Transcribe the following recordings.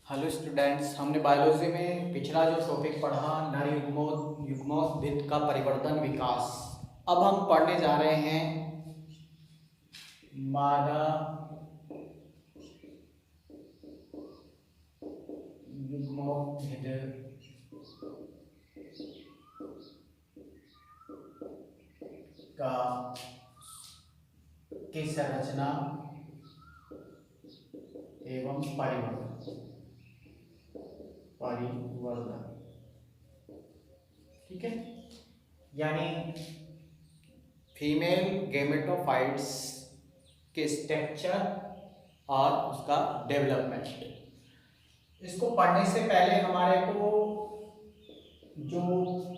Hello students, हमने biology में पिछला जो टॉपिक पढ़ा नर युग्मोद्भिद का परिवर्तन विकास। अब हम पढ़ने जा रहे हैं मादा युग्मोद्भिद का की संरचना एवं परिवर्तन। ठीक है, यानी फीमेल गैमेटोफाइट्स के स्ट्रक्चर और उसका डेवलपमेंट। इसको पढ़ने से पहले हमारे को जो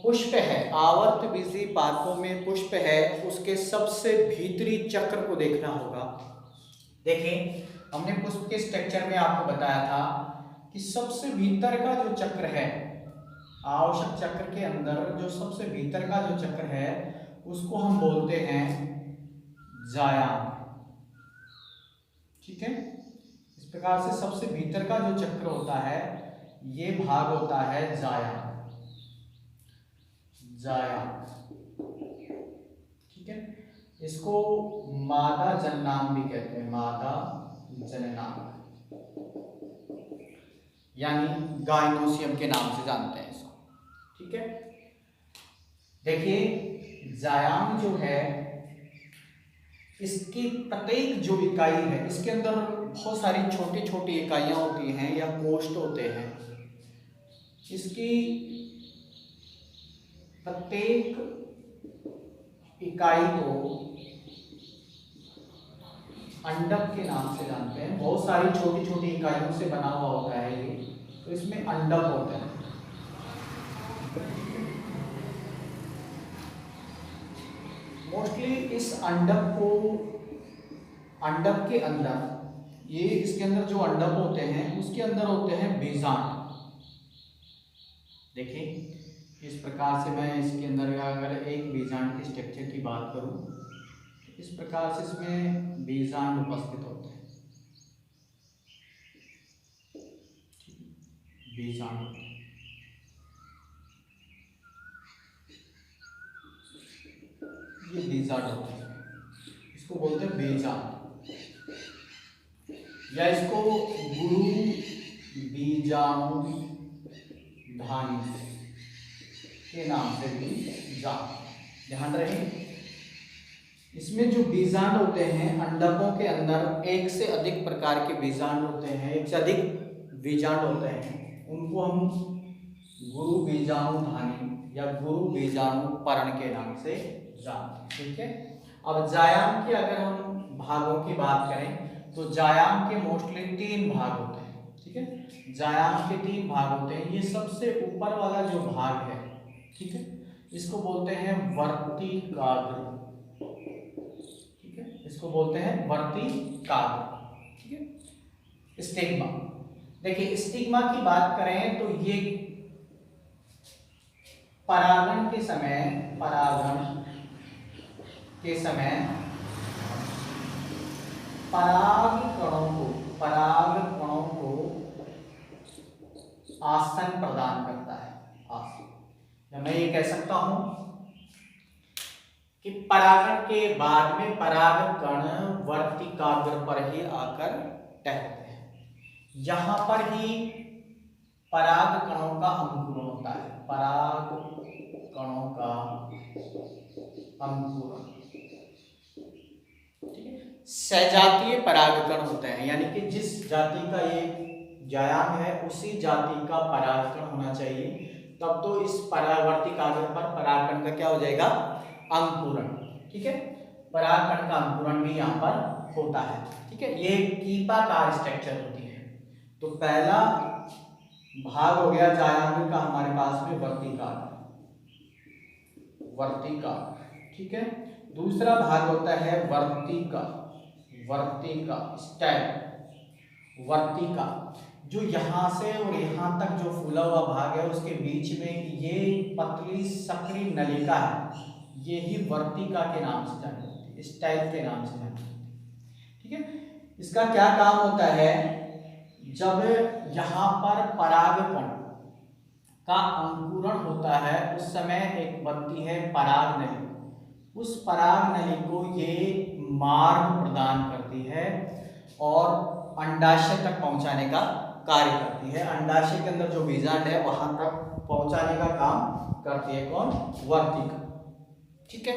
पुष्प है, आवर्त बीजी पादपों में पुष्प है, उसके सबसे भीतरी चक्र को देखना होगा। देखिए, हमने पुष्प के स्ट्रक्चर में आपको बताया था कि सबसे भीतर का जो चक्र है, आवश्यक चक्र के अंदर जो सबसे भीतर का जो चक्र है उसको हम बोलते हैं जायाम। ठीक है, इस प्रकार से सबसे भीतर का जो चक्र होता है ये भाग होता है जायाम। ठीक है, इसको मादा जननांग भी कहते हैं, मादा जननांग, यानी गाइनोसियम के नाम से जानते हैं इसको। ठीक है, देखिए जायाम जो है, इसकी प्रत्येक जो इकाई है इसके अंदर बहुत सारी छोटी छोटी इकाइयां होती हैं या कोष्ठ होते हैं। इसकी प्रत्येक इकाई को अंडक के नाम से जानते हैं। बहुत सारी छोटी छोटी इकाइयों से बना हुआ होता है ये, तो इसमें अंडक होता है। मोस्टली इस अंडक को, अंडक के अंदर, ये इसके अंदर जो अंडक होते हैं उसके अंदर होते हैं बीजांड। देखिए, इस प्रकार से मैं इसके अंदर अगर एक बीजांड के स्ट्रक्चर की बात करूं तो इस प्रकार से इसमें बीजांड उपस्थित होते हैं। बीजांड, ये बीजांड होते हैं, इसको बोलते हैं बीजांड, या इसको गुरु बीजाणु धानी के नाम से भी ध्यान रहे। इसमें जो बीजांड होते हैं, अंडकों के अंदर एक से अधिक प्रकार के बीजांड होते हैं, एक से अधिक बीजांड होते हैं, उनको हम गुरु बीजाणु धानी या गुरु बीजाणु पर्ण के नाम से जानते हैं। ठीक है, अब जायाम के अगर हम भागों की बात करें तो जायाम के मोस्टली 3 भाग होते हैं। ठीक है, जायाम के 3 भाग होते हैं। ये सबसे ऊपर वाला जो भाग है, ठीक है, इसको बोलते हैं वर्तिकाग्र। ठीक है, इसको बोलते हैं वर्तिकाग्र। ठीक है, स्टिग्मा। देखिए, स्टिग्मा की बात करें तो ये परागण के समय पराग कणों को आसन प्रदान करता है। आसन, या मैं ये कह सकता हूं कि परागण के बाद में पराग कण वर्तिकाग्र पर ही आकर टहलते हैं। यहां पर ही पराग कणों का अंकुरण होता है। पराग कणों का अंकुरण, सजातीय परागकण होते हैं, यानी कि जिस जाति का ये जायाम है उसी जाति का परागकण होना चाहिए, तब तो इस परावर्ती कागज पर परागकण का क्या हो जाएगा, अंकुरण। ठीक है, परागकण का अंकुरण भी यहाँ पर होता है। ठीक है, ये कीपाकार स्ट्रक्चर होती है। तो पहला भाग हो गया जायाम का हमारे पास में वर्तिका। ठीक है, दूसरा भाग होता है वर्तिका, जो यहां से और यहां तक जो फूला हुआ भाग है उसके बीच में ये पतली सक्रिय नलिका है, ये ही वर्तिका के नाम से जानी जाती है, स्टाइल के नाम से जानी जाती है। ठीक है, इसका क्या काम होता है, जब यहाँ पर परागकण का अंकुरण होता है उस समय एक बनती है पराग नली। उस पराग नली को ये मार्ग प्रदान करती है और अंडाशय तक पहुंचाने का कार्य करती है। अंडाशय के अंदर जो बीजांड है वहां तक पहुंचाने का काम करती है कौन? वर्तिका। ठीक है।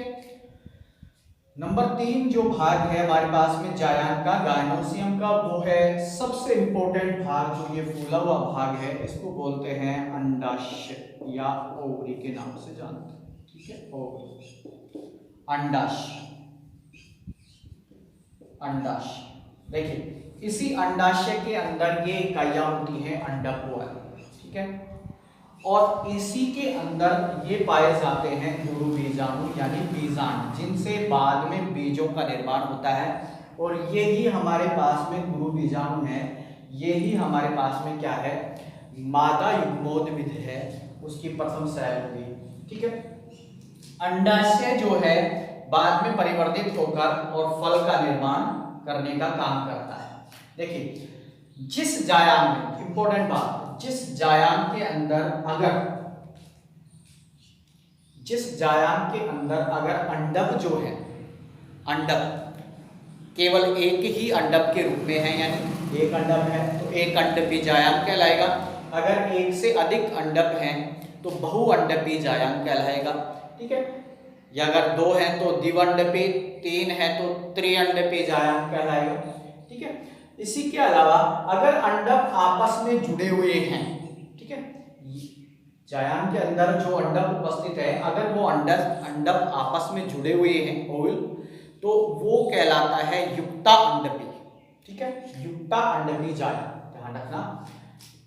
नंबर 3 जो भाग है हमारे पास में जायांग का, गायनोसियम का, वो है सबसे इंपॉर्टेंट भाग। जो ये फूला हुआ भाग है इसको बोलते हैं अंडाशय या ओवरी के नाम से जानते हैं। ठीक है, ओवरी, अंडाशय। अंडाशय देखिए, इसी अंडाशय के अंदर ये इकाइयां होती हैं अंडक वाली। ठीक है, और इसी के अंदर ये पाए जाते हैं गुरु बीजाणु यानी बीजांड, जिनसे बाद में बीजों का निर्माण होता है। और यही हमारे पास में गुरु बीजाणु है, यही हमारे पास में क्या है? मादा युग्मोद्भिद है, उसकी प्रथम सेल होगी। ठीक है, अंडाशय जो है बाद में परिवर्तित होकर और फल का निर्माण करने का काम करता है। देखिए, जिस जायांग में, इंपॉर्टेंट बात, जिस जायांग के अंदर अगर अंडक जो है, अंडक केवल एक ही अंडक के रूप में है, यानी एक अंडक है तो एक अंडपी जायांग कहलाएगा। अगर एक से अधिक अंडक हैं तो बहुअंडपी जायांग कहलाएगा। ठीक है, या अगर 2 हैं तो द्विअंडपी, 3 है तो त्रिअंडपी जायांग कहलाएगा। ठीक है, इसी के अलावा अगर अंडक आपस में जुड़े हुए हैं, ठीक है, जायांग के अंदर जो अंडक उपस्थित है अगर वो अंडक आपस में जुड़े हुए हैं ओवल, तो वो कहलाता है युक्ता अंडपी। ठीक है, युक्ता अंडपी जायांग, ध्यान रखना,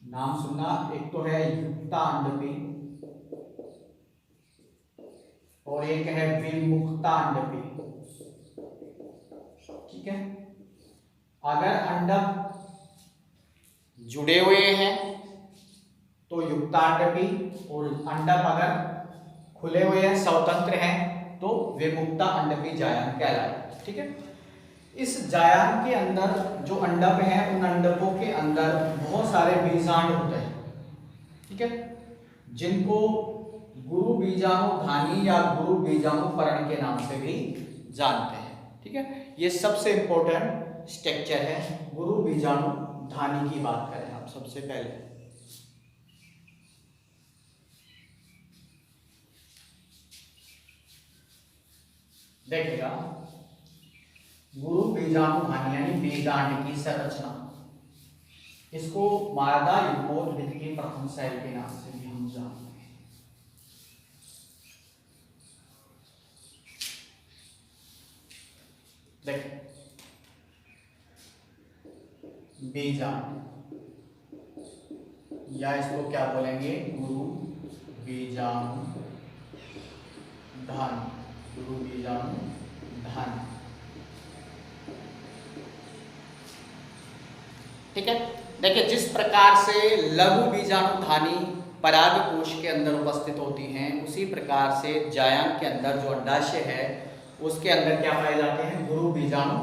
नाम सुनना। एक तो है युक्ता अंडपी और एक है विमुक्ता अंडपी। ठीक है, अगर अंडक जुड़े हुए हैं तो युक्तांडपी, और अंडक अगर खुले हुए हैं, स्वतंत्र हैं, तो विमुक्ता अंडपी जायांग कहलाएगा। ठीक है, इस जायांग के अंदर जो अंडक हैं उन अंडकों के अंदर बहुत सारे बीजांड होते हैं। ठीक है, जिनको गुरु बीजाणु धानी या गुरु बीजाणु पर्ण के नाम से भी जानते हैं। ठीक है, ये सबसे इंपॉर्टेंट स्ट्रक्चर है। गुरु बीजाणु धानी की बात करें आप सबसे पहले, देखिएगा, गुरु बीजाणु धानी यानी बीजांड की संरचना, इसको मादा युग्मोद्भिद की प्रथम सेल के नाम से भी हम जानते हैं। देखिए, बीजांड या इसको क्या बोलेंगे? गुरु बीजाणु धानी, गुरु बीजाणु धानी। ठीक है, देखिए, जिस प्रकार से लघु बीजाणु धानी पराग कोश के अंदर उपस्थित होती हैं, उसी प्रकार से जायांग के अंदर जो अंडाशय है उसके अंदर क्या पाए जाते हैं? गुरु बीजाणु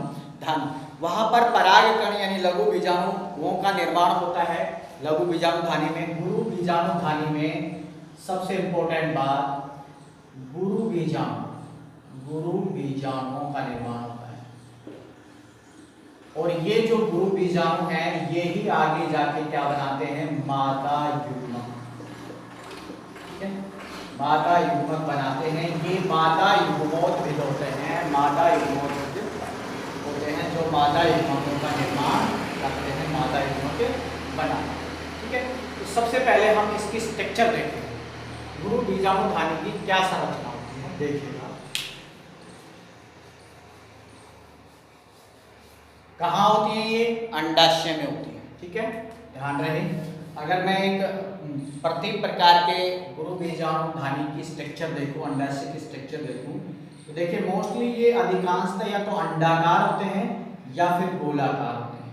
धानी। वहां पर परागकण यानी लघु बीजाणुओं का निर्माण होता है। लघु बीजाणु धानी में, गुरु बीजाणु धानी में सबसे इंपॉर्टेंट बात, गुरु बीजाणुओं का निर्माण होता है। और ये जो गुरु बीजाणु है ये ही आगे जाके क्या बनाते हैं? मादा युग्मक। ठीक है, मादा युग्मक बनाते हैं। ये मादा युग्मोद्भिद होते हैं, मादा युग्मोद्भिद होते हैं जो मादा युग्मकों का निर्माण करते हैं, मादा युग्मक बनाते हैं। ठीक है, तो सबसे पहले हम इसकी स्ट्रक्चर देखते हैं, गुरु बीजाणु धानी की क्या संरचना होती है। देखिएगा, कहाँ होती है? ये अंडाशय में होती है। ठीक है, ध्यान रहे, अगर मैं एक प्रति प्रकार के गुरु बीजाणु धानी की स्ट्रक्चर देखूं, अंडाशय की स्ट्रक्चर देखूं, तो देखिए मोस्टली ये अधिकांशतः या तो अंडाकार होते हैं या फिर गोलाकार होते हैं।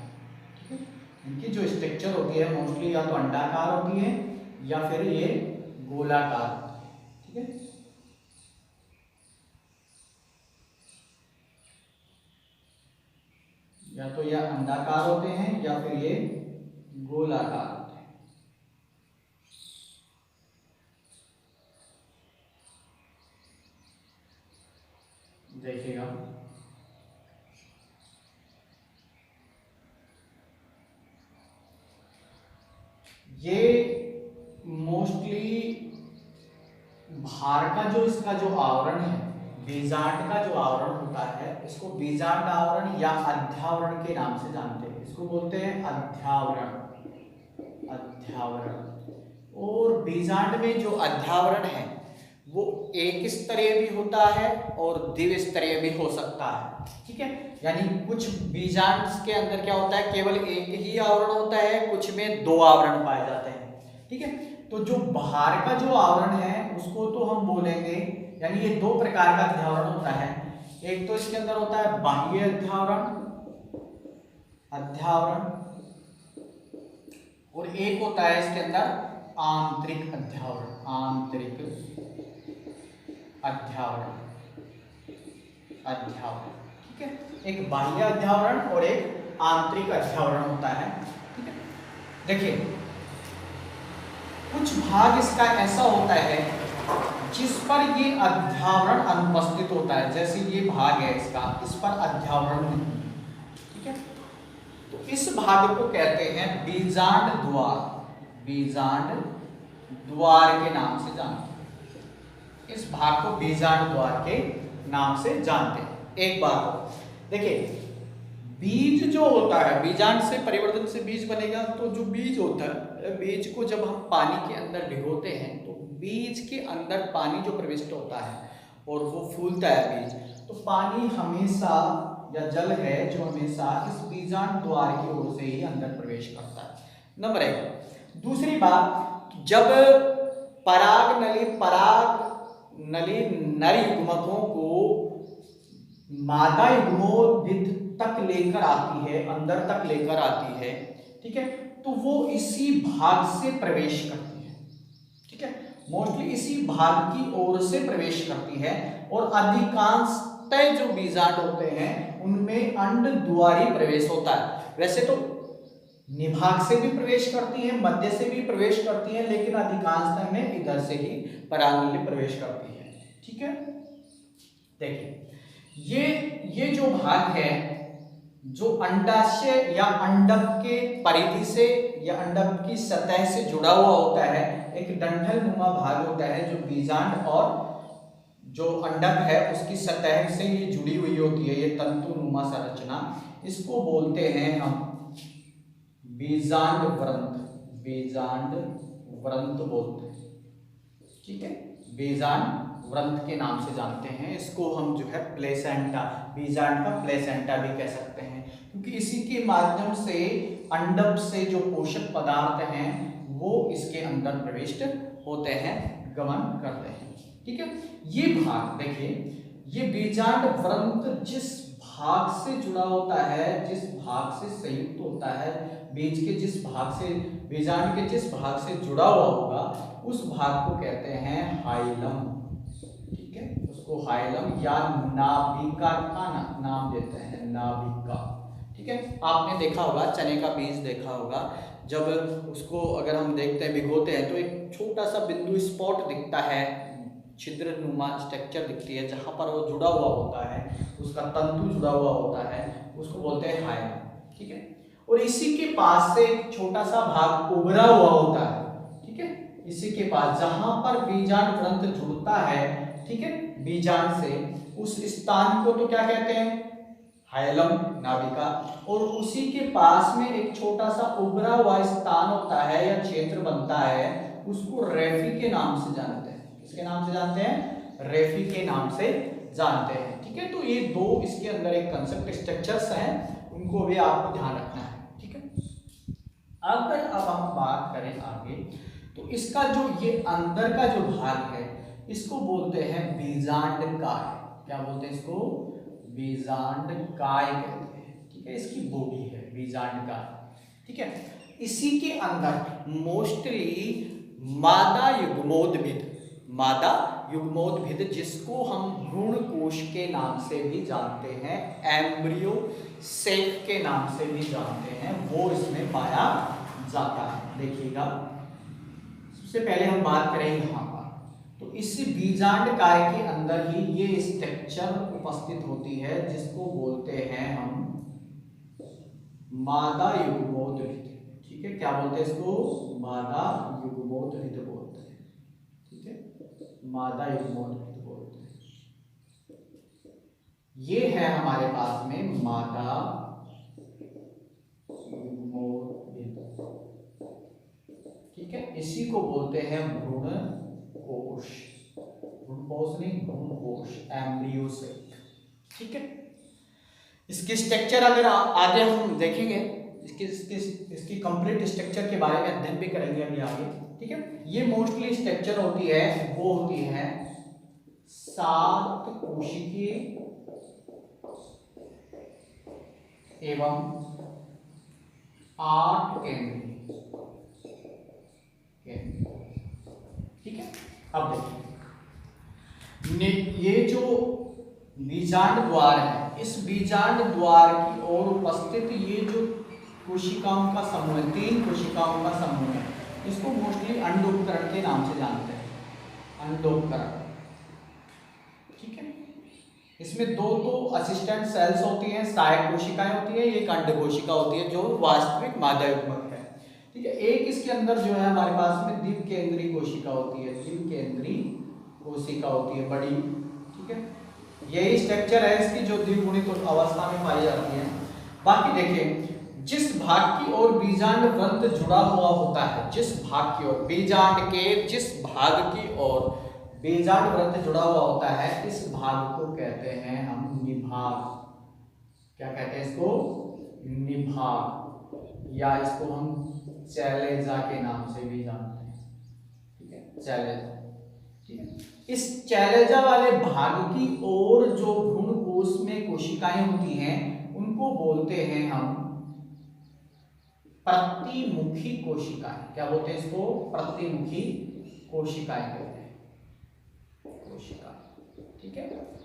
ठीक है, इनकी जो स्ट्रक्चर होती है मोस्टली या तो अंडाकार होती है या फिर ये गोलाकार होती है। ठीक है, या तो यह अंडाकार होते हैं या फिर ये गोलाकार होते हैं। देखिएगा, ये मोस्टली भार का जो इसका जो आवरण है, बीजांड का जो आवरण होता है, इसको बीजांड आवरण या अध्यावरण के नाम से जानते हैं। इसको बोलते हैं अध्यावरण, अध्यावरण। और बीजांड में जो अध्यावरण है वो एक स्तरीय भी होता है और द्विस्तरीय भी हो सकता है, ठीक है। यानी कुछ बीजांड के अंदर क्या होता है, केवल एक ही आवरण होता है, कुछ में दो आवरण पाए जाते हैं, ठीक है। तो जो बाहर का जो आवरण है उसको तो हम बोलेंगे, यानी ये दो प्रकार का अध्यावरण होता है। एक तो इसके अंदर होता है बाह्य अध्यावरण, अध्यावरण, और एक होता है इसके अंदर आंतरिक अध्यावरण, आंतरिक अध्यावरण, अध्यावरण, ठीक है। एक बाह्य अध्यावरण और एक आंतरिक अध्यावरण होता है, ठीक है। देखिए, कुछ भाग इसका ऐसा होता है जिस पर ये अध्यावरण अनुपस्थित होता है, जैसे ये भाग है इसका, इस पर अध्यावरण नहीं है, ठीक है। तो इस भाग को कहते हैं बीजांड द्वार, बीजांड द्वार के नाम से जानते हैं। इस भाग को बीजांड द्वार के नाम से जानते हैं। एक बात देखिए, बीज जो होता है, बीजांड से परिवर्तन से बीज बनेगा, तो जो बीज होता है, बीज को जब हम पानी के अंदर भिगोते हैं तो बीज के अंदर पानी जो प्रविष्ट होता है और वो फूलता है बीज, तो पानी हमेशा, या जल है जो हमेशा इस बीजांड द्वार की ओर से ही अंदर प्रवेश करता है। नंबर एक। दूसरी बात, जब पराग नली नर युग्मकों को मादा युग्मोद्भिद तक लेकर आती है, अंदर तक लेकर आती है, ठीक है, तो वो इसी भाग से प्रवेश करती है, ठीक है। मोस्टली इसी भाग की ओर से प्रवेश करती है, और अधिकांशतः जो बीजांड होते हैं उनमें अंड द्वारी प्रवेश होता है। वैसे तो निभाग से भी प्रवेश करती है, मध्य से भी प्रवेश करती है, लेकिन अधिकांशतः में इधर से ही परागनली प्रवेश करती है, ठीक है। देखिए, ये जो भाग है, जो अंडाशय या अंडक के परिधि से या अंडक की सतह से जुड़ा हुआ होता है, एक डंठल नुमा भाग होता है जो बीजांड और जो अंडक है उसकी सतह से ये जुड़ी हुई होती है, ये तंतु नुमा संरचना, इसको बोलते हैं हम बीजांड व्रंत, बीजांड व्रंत बोलते हैं, ठीक है। बीजांड व्रंत के नाम से जानते हैं इसको हम, जो है प्लेसेंटा, बीजांड का प्लेसेंटा भी कह सकते हैं, क्योंकि इसी के माध्यम से अंडक से जो पोषक पदार्थ हैं वो इसके अंदर प्रविष्ट होते हैं, गमन करते हैं, ठीक है। ये भाग देखिए, ये बीजांड व्रंत जिस भाग से जुड़ा होता है, जिस भाग से संयुक्त होता है, बीज के जिस भाग से, बीजांड के जिस भाग से जुड़ा हुआ होगा उस भाग को कहते हैं हाइलम, ठीक है। उसको हाइलम या नाभिका का नाम देते हैं, नाभिका, ठीक है। आपने देखा होगा, चने का बीज देखा होगा, जब उसको अगर हम देखते हैं, भिगोते हैं, तो एक छोटा सा बिंदु स्पॉट दिखता है, छिद्र नुमा स्ट्रक्चर दिखती है, जहां पर वो जुड़ा हुआ होता है, उसका तंतु जुड़ा हुआ होता है, उसको बोलते हैं हाइलम, ठीक है। और इसी के पास से एक छोटा सा भाग उभरा हुआ होता है, ठीक है। इसी के पास जहां पर बीजांड व्रंत जुड़ता है, ठीक है, बीजांड से, उस स्थान को तो क्या कहते हैं, हाइलम, नाभिका। और उसी के पास में एक छोटा सा उभरा हुआ स्थान होता है या क्षेत्र बनता है, उसको रेफी के नाम से जानते हैं। किसके नाम से जानते हैं? रेफी के नाम से जानते हैं, ठीक है। तो ये दो इसके अंदर एक कंसेप्ट स्ट्रक्चर्स हैं, उनको भी आपको ध्यान रखना है, ठीक है। अगर अब हम बात करें आगे, तो इसका जो ये अंदर का जो भाग है इसको बोलते हैं बीजांड काय। क्या बोलते हैं इसको? बीजांड काय कहते हैं, ठीक है। इसकी बॉडी है बीजांड काय, ठीक है। इसी के अंदर मोस्टली मादा युग्मोद्भिद, मादा युग्मोद्भिद जिसको हम भ्रूण कोश के नाम से भी जानते हैं, एम्ब्रियो सेक के नाम से भी जानते हैं, वो इसमें पाया जाता है। देखिएगा, सबसे पहले हम बात करें यहाँ पर, तो इस बीजांडकाय के अंदर ही ये स्ट्रक्चर उपस्थित होती है जिसको बोलते हैं हम मादा युग्मोत भित्ति। ठीक है, क्या बोलते हैं इसको? मादा युग्मोत भित्ति बोलते हैं। ठीक है, मादा युग्मोत भित्ति बोलते हैं। ये है हमारे पास में मादा युग्मोत भित्ति। ठीक है, इसी को बोलते हैं भ्रूण कोश। भ्रूण कोश नहीं, भ्रूण कोश, एम्ब्रियो सेक। ठीक है, इसकी स्ट्रक्चर अगर आगे हम देखेंगे, इसकी कंप्लीट स्ट्रक्चर के बारे में अध्ययन भी करेंगे अभी आगे। ठीक है, ये मोस्टली स्ट्रक्चर होती है, वो होती है 7 कोशिकीय एवं 8 केंद्रीय। ठीक है, अब देखिए, ये जो बीजांड द्वार है, इस बीजांड द्वार की ओर उपस्थित ये जो कोशिकाओं का समूह है, 3 कोशिकाओं का समूह है, इसको मोस्टली अंडोपकरण के नाम से जानते हैं, अंडोपकरण। ठीक है, इसमें 2 तो असिस्टेंट सेल्स होती हैं, सहायक कोशिकाएं होती है, एक अंड कोशिका होती है जो वास्तविक मादा युग्मक है। ठीक है, एक इसके अंदर जो है हमारे पास में द्विकेंद्रीय कोशिका होती है, द्विकेंद्रीय कोशिका होती है बड़ी। ठीक है, यही स्ट्रक्चर है इसकी जो द्विगुणित अवस्था में पाई जाती है। बाकी देखिए, जिस भाग की ओर बीजांड वृत्त जुड़ा हुआ होता है, जिस भाग की ओर बीजांड के जिस भाग की ओर बीजांड वृत्त जुड़ा हुआ होता है, इस भाग को कहते हैं हम निभाग। क्या कहते हैं इसको? निभाग, या इसको हम चैलेजा के नाम से भी जानते हैं। ठीक है, चैलेजा। ठीक है, इस चैलेजा वाले भाग की ओर जो भ्रूण कोश में कोशिकाएं होती हैं, उनको बोलते हैं हम प्रतिमुखी कोशिकाएं। क्या बोलते हैं इसको? प्रतिमुखी कोशिकाएं कहते हैं, कोशिका। ठीक है,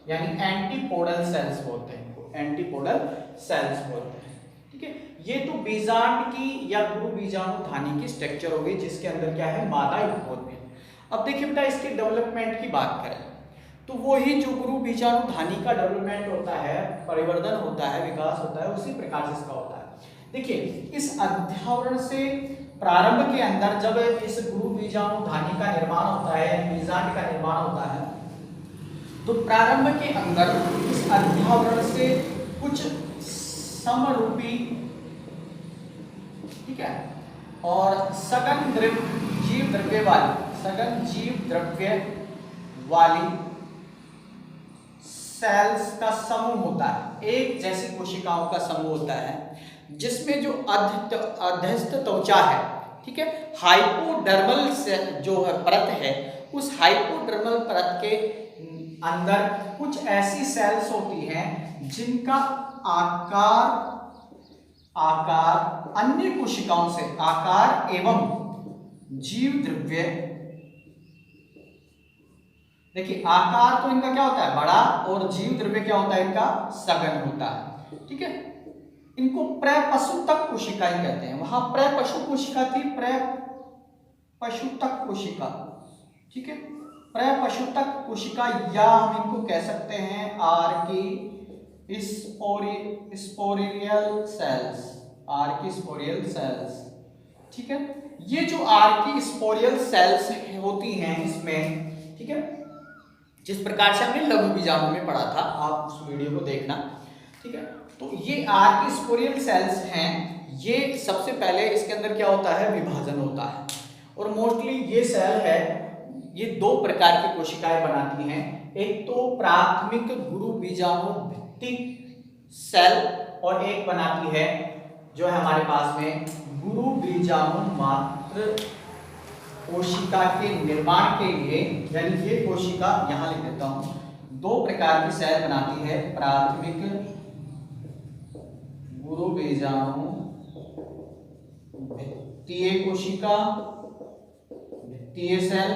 यानी एंटीपोडल सेल्स बोलते हैं इनको, एंटीपोडल सेल्स बोलते हैं। ठीक है, ये तो बीजांड की या गुरु बीजाणु धानी की स्ट्रक्चर होगी जिसके अंदर क्या है? मादा युग्मोत भित्ति। अब देखिए बेटा, इसके डेवलपमेंट की बात करें तो वही जो गुरु बीजाणु धानी का डेवलपमेंट होता है, परिवर्धन होता है, विकास होता है, उसी प्रकार से इसका होता है। देखिए, इस अध्यावरण से प्रारंभ के अंदर जब इस गुरु बीजाणु धानी का निर्माण होता है, बीजांड का निर्माण होता है, तो प्रारंभ के अंदर इस अध्यावरण से कुछ समरूपी, ठीक है, और सघन जीव द्रव्य वाली, सघन जीव द्रव्य वाली सेल्स का समूह होता है, एक जैसी कोशिकाओं का समूह होता है, जिसमें जो अध्यस्थ त्वचा है, ठीक है, हाइपोडर्मल से जो है परत है, उस हाइपोडर्मल परत के अंदर कुछ ऐसी सेल्स होती हैं जिनका आकार अन्य कोशिकाओं से, आकार एवं जीव द्रव्य, देखिए आकार तो इनका क्या होता है? बड़ा, और जीव द्रव्य क्या होता है? इनका सघन होता है। ठीक है, इनको प्रपशुतक कोशिकाएं कहते हैं। वहां प्रपशु कोशिका थी, प्रपशुतक कोशिका। ठीक है, प्रपशुतक कोशिका, या हम इनको कह सकते हैं आर्की स्पोरियल सेल्स, आर्की स्पोरियल सेल्स। ठीक है, ये जो आर्की स्पोरियल सेल्स होती हैं इसमें, ठीक है, जिस प्रकार से हमने लघु बीजाणु में पढ़ा था, आप उस वीडियो को देखना। ठीक है, तो ये आर्की स्पोरियल सेल्स हैं, ये सबसे पहले इसके अंदर क्या होता है? विभाजन होता है, और मोस्टली ये सेल है, ये 2 प्रकार की कोशिकाएं बनाती हैं। एक तो प्राथमिक गुरु बीजाणु भित्तिक सेल, और एक बनाती है जो है हमारे पास में गुरु बीजाणु मात्र कोशिका के निर्माण के लिए, यानी ये कोशिका यहां लिख देता हूं, 2 प्रकार की सेल बनाती है, प्राथमिक गुरु बीजाणु भित्तीय कोशिका, भित्तीय सेल,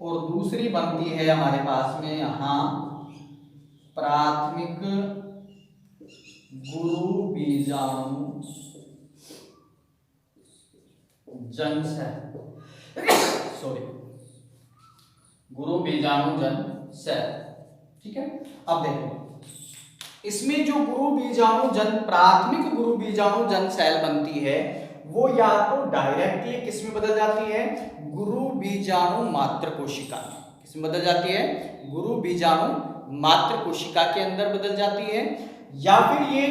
और दूसरी बनती है हमारे पास में यहां प्राथमिक गुरु बीजाणु जन सेल, सॉरी, गुरु बीजाणु जन सेल। ठीक है, अब देखो इसमें जो गुरु बीजाणु जन, प्राथमिक गुरु बीजाणु जन सेल बनती है वो या तो डायरेक्टली किस में बदल जाती है, गुरु बीजाणु मात्र कोशिका में। किस में बदल जाती है, गुरु बीजाणु मात्र कोशिका के अंदर बदल जाती है, या फिर ये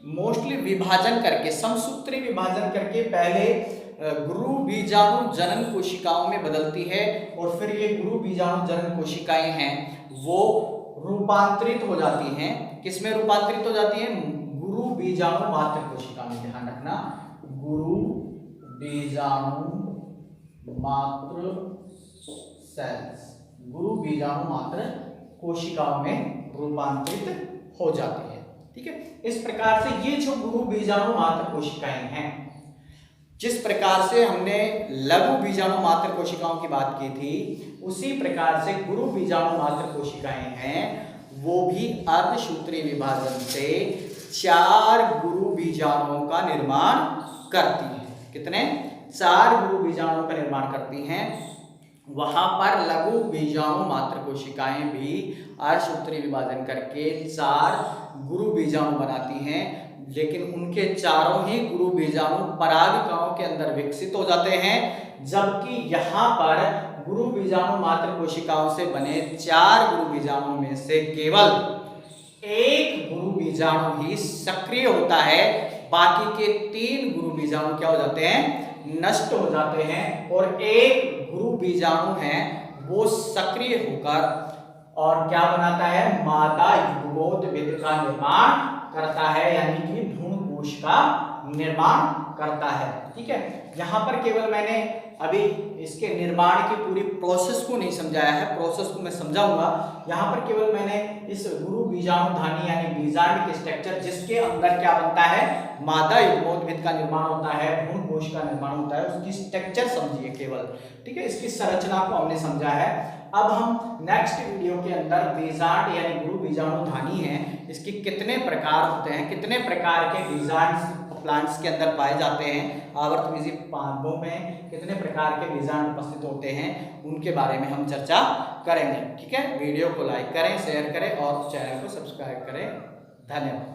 मोस्टली विभाजन करके, समसूत्री विभाजन करके पहले गुरु बीजाणु जनन कोशिकाओं में बदलती है और फिर ये गुरु बीजाणु जनन कोशिकाएं हैं वो रूपांतरित हो जाती हैं। किसमें रूपांतरित हो जाती हैं, गुरु बीजाणु मात्र कोशिका में। ध्यान रखना, गुरु बीजाणु मात्र सेल्स, गुरु बीजाणु मात्र कोशिकाओं में रूपांतरित हो जाती है। ठीक है, इस प्रकार से ये जो गुरु बीजाणु मात्र कोशिकाएं हैं, जिस प्रकार से हमने लघु बीजाणु मात्र कोशिकाओं की बात की थी, उसी प्रकार से गुरु बीजाणु मात्र कोशिकाएं हैं वो भी अर्धसूत्री विभाजन से 4 गुरु बीजाणुओं का निर्माण करती हैं। कितने, 4 गुरु बीजाणुओं का निर्माण करती हैं। वहां पर लघु बीजाणु मात्र कोशिकाएं भी अर्धसूत्री विभाजन करके 4 गुरु बीजाणु बनाती हैं, लेकिन उनके चारों ही गुरु बीजाणु परागिकाओं के अंदर विकसित हो जाते हैं, जबकि यहाँ पर गुरु बीजाणु मात्र कोशिकाओं से बने 4 गुरु बीजाणुओं में से केवल 1 गुरु बीजाणु ही सक्रिय होता है, बाकी के 3 गुरु बीजाणु क्या हो जाते हैं, नष्ट हो जाते हैं, और 1 गुरु बीजाणु है वो सक्रिय होकर और क्या बनाता है, मादा युग्मोद्भिद का निर्माण करता है, यानी कि भ्रूण कोश का निर्माण करता है। ठीक है, यहाँ पर केवल मैंने अभी इसके निर्माण की पूरी प्रोसेस को नहीं समझाया है, प्रोसेस को मैं समझाऊंगा। यहाँ पर केवल मैंने इस गुरु बीजाणु धानी यानी बीजांड के स्ट्रक्चर, जिसके अंदर क्या बनता है, मादा युग्मोद्भिद का निर्माण होता है, भ्रूण कोश का निर्माण होता है, उसकी स्ट्रक्चर समझिए केवल। ठीक है, इसकी संरचना को हमने समझा है। अब हम नेक्स्ट वीडियो के अंदर बीजांड यानी गुरु बीजाणु धानी है, इसके कितने प्रकार होते हैं, कितने प्रकार के बीजांड प्लांट्स के अंदर पाए जाते हैं, आवर्तबीजी पादपों में कितने प्रकार के बीजांड उपस्थित होते हैं, उनके बारे में हम चर्चा करेंगे। ठीक है, वीडियो को लाइक करें, शेयर करें और चैनल को सब्सक्राइब करें। धन्यवाद।